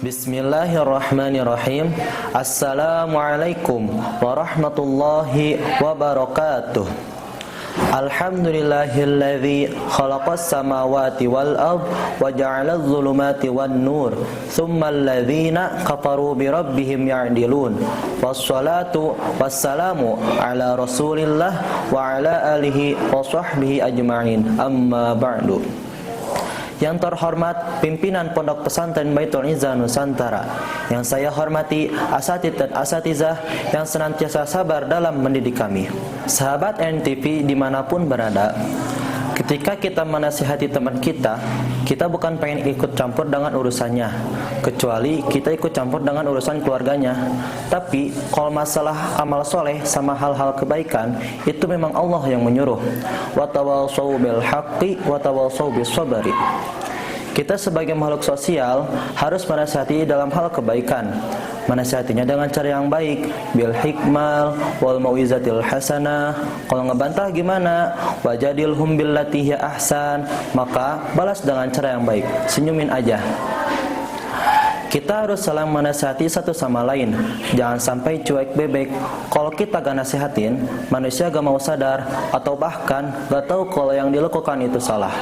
Bismillahirrahmanirrahim. Assalamualaikum warahmatullahi wabarakatuh. Alhamdulillahilladzi khalaqas samawati wal ard wa ja'alaz zulumati wan nur tsummal ladzina kafaru bi rabbihim ya'dilun. Wassalatu wassalamu ala Rasulillah wa ala alihi wa sahbihi ajma'in. Amma ba'du. Yang terhormat pimpinan Pondok Pesantren Baitul Izzah Nusantara, yang saya hormati asatidz dan asatizah yang senantiasa sabar dalam mendidik kami. Sahabat NTV dimanapun berada, ketika kita menasihati teman kita, kita bukan pengen ikut campur dengan urusannya, kecuali kita ikut campur dengan urusan keluarganya. Tapi kalau masalah amal soleh sama hal-hal kebaikan, itu memang Allah yang menyuruh. Wa tawassaw bil haqqi wa tawassaw bis sabri. Kita sebagai makhluk sosial harus menasihati dalam hal kebaikan. Menasihatinya dengan cara yang baik, bil hikmal wal mau'izatil hasanah. Kalau ngebantah gimana? Wajadilhum billati hiya ahsan. Maka balas dengan cara yang baik, senyumin aja. Kita harus saling menasihati satu sama lain. Jangan sampai cuek bebek. Kalau kita gak nasihatin, manusia gak mau sadar, atau bahkan gak tahu kalau yang dilakukan itu salah.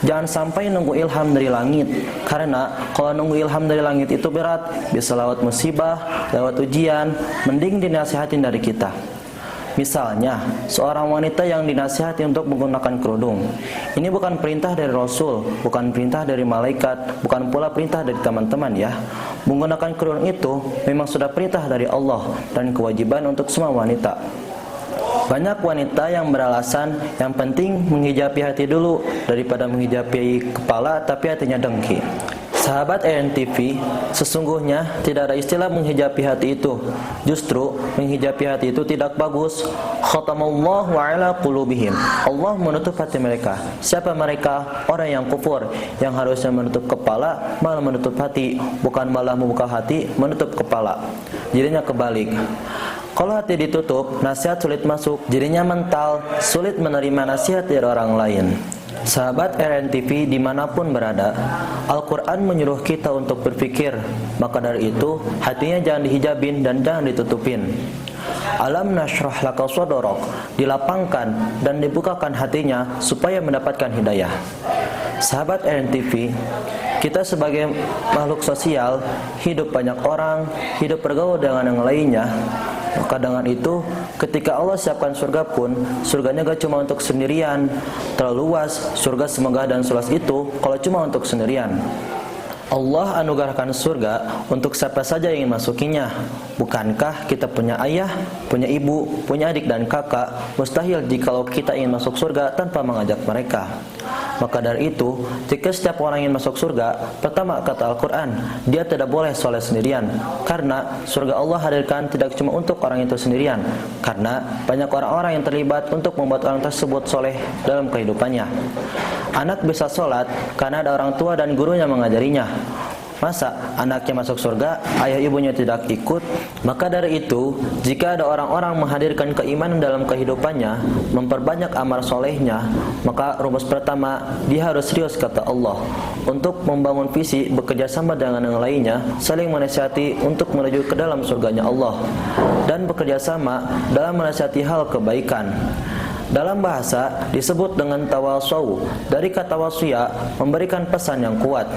Jangan sampai nunggu ilham dari langit, karena kalau nunggu ilham dari langit itu berat, bisa lewat musibah, lewat ujian. Mending dinasihatin dari kita. Misalnya, seorang wanita yang dinasihati untuk menggunakan kerudung. Ini bukan perintah dari Rasul, bukan perintah dari malaikat, bukan pula perintah dari teman-teman ya. Menggunakan kerudung itu memang sudah perintah dari Allah dan kewajiban untuk semua wanita. Banyak wanita yang beralasan yang penting menghijabi hati dulu daripada menghijabi kepala tapi hatinya dengki. Sahabat ENTV, sesungguhnya tidak ada istilah menghijabi hati itu. Justru menghijabi hati itu tidak bagus. Khatamallahu ala qulubihim. Allah menutup hati mereka. Siapa mereka? Orang yang kufur, yang harusnya menutup kepala malah menutup hati, bukan malah membuka hati menutup kepala. Jadinya kebalik. Kalau hati ditutup, nasihat sulit masuk. Jadinya mental, sulit menerima nasihat dari orang lain. Sahabat RNTV dimanapun berada, Al-Quran menyuruh kita untuk berpikir. Maka dari itu, hatinya jangan dihijabin dan jangan ditutupin. Alam nashrah laka sadrak, dilapangkan dan dibukakan hatinya supaya mendapatkan hidayah. Sahabat RNTV, kita sebagai makhluk sosial, hidup banyak orang, hidup bergaul dengan yang lainnya. Maka dengan itu, ketika Allah siapkan surga pun, surganya gak cuma untuk sendirian. Terlalu luas, surga semegah dan seluas itu kalau cuma untuk sendirian. Allah anugerahkan surga untuk siapa saja yang ingin masukinya. Bukankah kita punya ayah, punya ibu, punya adik dan kakak? Mustahil jikalau kita ingin masuk surga tanpa mengajak mereka. Maka dari itu, jika setiap orang ingin masuk surga, pertama kata Al-Quran, dia tidak boleh soleh sendirian. Karena surga Allah hadirkan tidak cuma untuk orang itu sendirian, karena banyak orang-orang yang terlibat untuk membuat orang tersebut soleh dalam kehidupannya. Anak bisa sholat karena ada orang tua dan gurunya mengajarinya. Masa anaknya masuk surga, ayah ibunya tidak ikut? Maka dari itu, jika ada orang-orang menghadirkan keimanan dalam kehidupannya, memperbanyak amal solehnya, maka rumus pertama, dia harus serius kata Allah untuk membangun visi, bekerja sama dengan yang lainnya, saling menasihati untuk menuju ke dalam surganya Allah, dan bekerja sama dalam menasihati hal kebaikan. Dalam bahasa disebut dengan tawasau, dari kata wasiya, memberikan pesan yang kuat.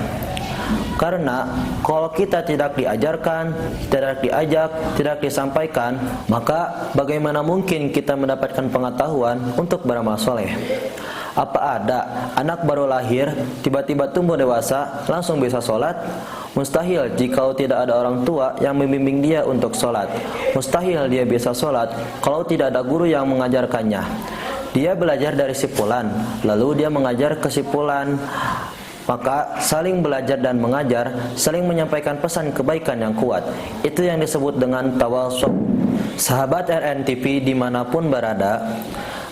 Karena kalau kita tidak diajarkan, tidak diajak, tidak disampaikan, maka bagaimana mungkin kita mendapatkan pengetahuan untuk beramal soleh? Apa ada anak baru lahir, tiba-tiba tumbuh dewasa, langsung bisa sholat? Mustahil jika tidak ada orang tua yang membimbing dia untuk sholat. Mustahil dia bisa sholat kalau tidak ada guru yang mengajarkannya. Dia belajar dari si fulan, lalu dia mengajar ke si fulan. Maka saling belajar dan mengajar, saling menyampaikan pesan kebaikan yang kuat. Itu yang disebut dengan tawassul. Sahabat RNTV dimanapun berada,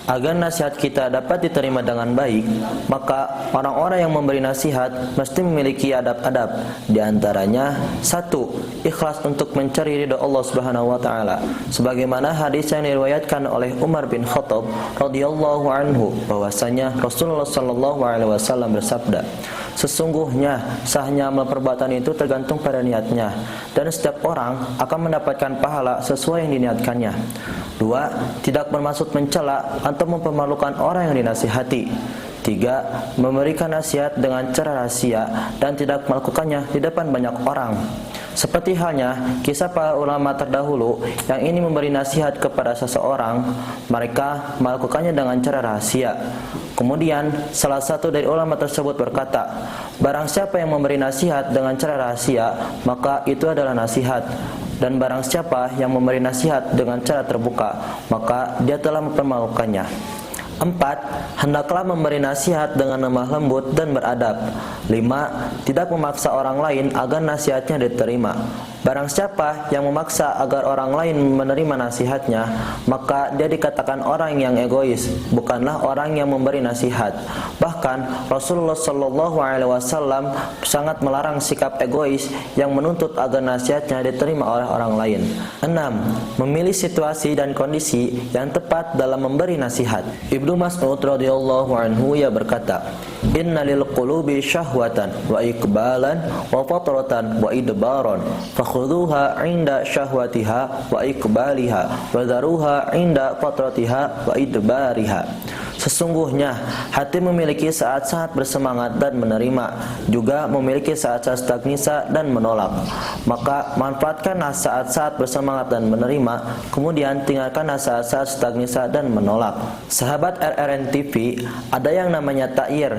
agar nasihat kita dapat diterima dengan baik, maka orang-orang yang memberi nasihat mesti memiliki adab-adab. Di antaranya, 1. Ikhlas untuk mencari ridha Allah Subhanahu wa taala. Sebagaimana hadis yang diriwayatkan oleh Umar bin Khattab radhiyallahu anhu bahwasanya Rasulullah sallallahu alaihi wasallam bersabda, Sesungguhnya sahnya amal perbuatan itu tergantung pada niatnya, dan setiap orang akan mendapatkan pahala sesuai yang diniatkannya. 2. Tidak bermaksud mencela atau mempermalukan orang yang dinasihati. 3. Memberikan nasihat dengan cara rahasia dan tidak melakukannya di depan banyak orang. Seperti halnya kisah para ulama terdahulu yang ini memberi nasihat kepada seseorang, mereka melakukannya dengan cara rahasia. Kemudian salah satu dari ulama tersebut berkata, barang siapa yang memberi nasihat dengan cara rahasia, maka itu adalah nasihat. Dan barang siapa yang memberi nasihat dengan cara terbuka, maka dia telah mempermalukannya. 4. Hendaklah memberi nasihat dengan lemah lembut dan beradab. 5. Tidak memaksa orang lain agar nasihatnya diterima. Barang siapa yang memaksa agar orang lain menerima nasihatnya, maka dia dikatakan orang yang egois, bukanlah orang yang memberi nasihat. Bahkan Rasulullah SAW sangat melarang sikap egois yang menuntut agar nasihatnya diterima oleh orang lain. 6. Memilih situasi dan kondisi yang tepat dalam memberi nasihat. Ibnu Mas'ud radhiyallahu anhu ia berkata, "Inna lil qulubi syahwatan wa iqbalan wa fatratan wa idbaran fakhudhuha 'inda syahwatiha wa iqbaliha wa dharuha 'inda fatratiha wa idbariha." Sesungguhnya hati memiliki saat-saat bersemangat dan menerima, juga memiliki saat-saat stagnisa dan menolak. Maka manfaatkanlah saat-saat bersemangat dan menerima, kemudian tinggalkanlah saat-saat stagnisa dan menolak. Sahabat RRN TV, ada yang namanya ta'yir.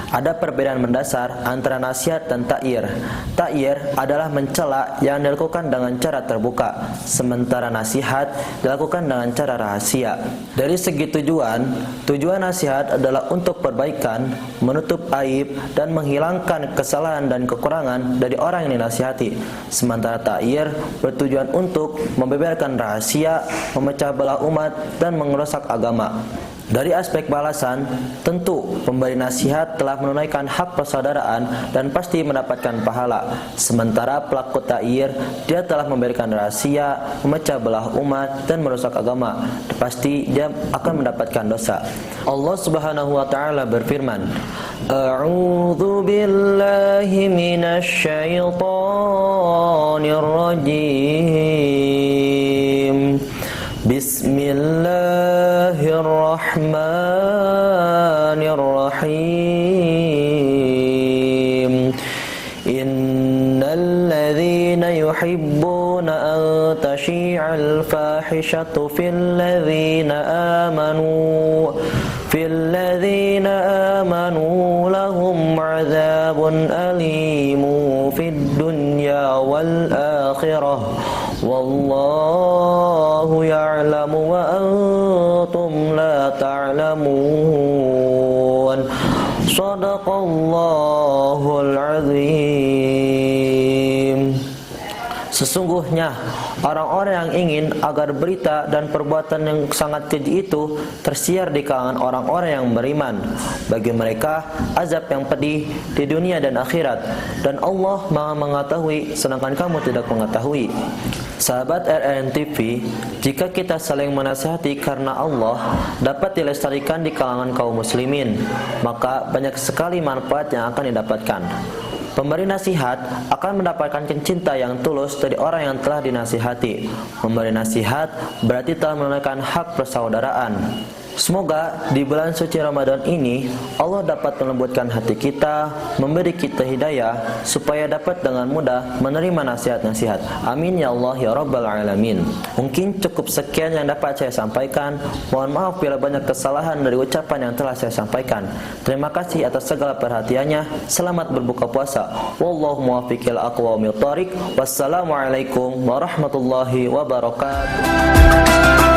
Ada perbedaan mendasar antara nasihat dan ta'yir. Ta'yir adalah mencela yang dilakukan dengan cara terbuka, sementara nasihat dilakukan dengan cara rahasia. Dari segi tujuan nasihat adalah untuk perbaikan, menutup aib, dan menghilangkan kesalahan dan kekurangan dari orang yang dinasihati. Sementara ta'yir bertujuan untuk membeberkan rahasia, memecah belah umat, dan merusak agama. Dari aspek balasan, tentu pemberi nasihat telah menunaikan hak persaudaraan dan pasti mendapatkan pahala. Sementara pelaku ta'yir, dia telah memberikan rahasia, memecah belah umat, dan merusak agama. Pasti dia akan mendapatkan dosa. Allah Subhanahu wa taala berfirman, "A'udzu billahi minasy syaithanir rajim. Bismillahirrahmanirrahim. Innal ladzina yuhibbuna an tashi'al fahishatu fil ladzina amanu lahum 'adzabun alimun fid dunya wal akhirah. Wallahu ya'lamu wa antum la ta'lamun." Shadaqallahul azim. Sesungguhnya orang-orang yang ingin agar berita dan perbuatan yang sangat keji itu tersiar di kalangan orang-orang yang beriman, bagi mereka azab yang pedih di dunia dan akhirat, dan Allah Maha mengetahui sedangkan kamu tidak mengetahui. Sahabat RRN TV, jika kita saling menasihati karena Allah dapat dilestarikan di kalangan kaum muslimin, maka banyak sekali manfaat yang akan didapatkan. Pemberi nasihat akan mendapatkan cinta yang tulus dari orang yang telah dinasihati. Memberi nasihat berarti telah menunaikan hak persaudaraan. Semoga di bulan suci Ramadan ini Allah dapat melembutkan hati kita, memberi kita hidayah supaya dapat dengan mudah menerima nasihat-nasihat. Amin ya Allah ya Rabbal Alamin. Mungkin cukup sekian yang dapat saya sampaikan. Mohon maaf bila banyak kesalahan dari ucapan yang telah saya sampaikan. Terima kasih atas segala perhatiannya. Selamat berbuka puasa. Wallahu muwaffiqil aqwamit thoriq. Wassalamualaikum warahmatullahi wabarakatuh.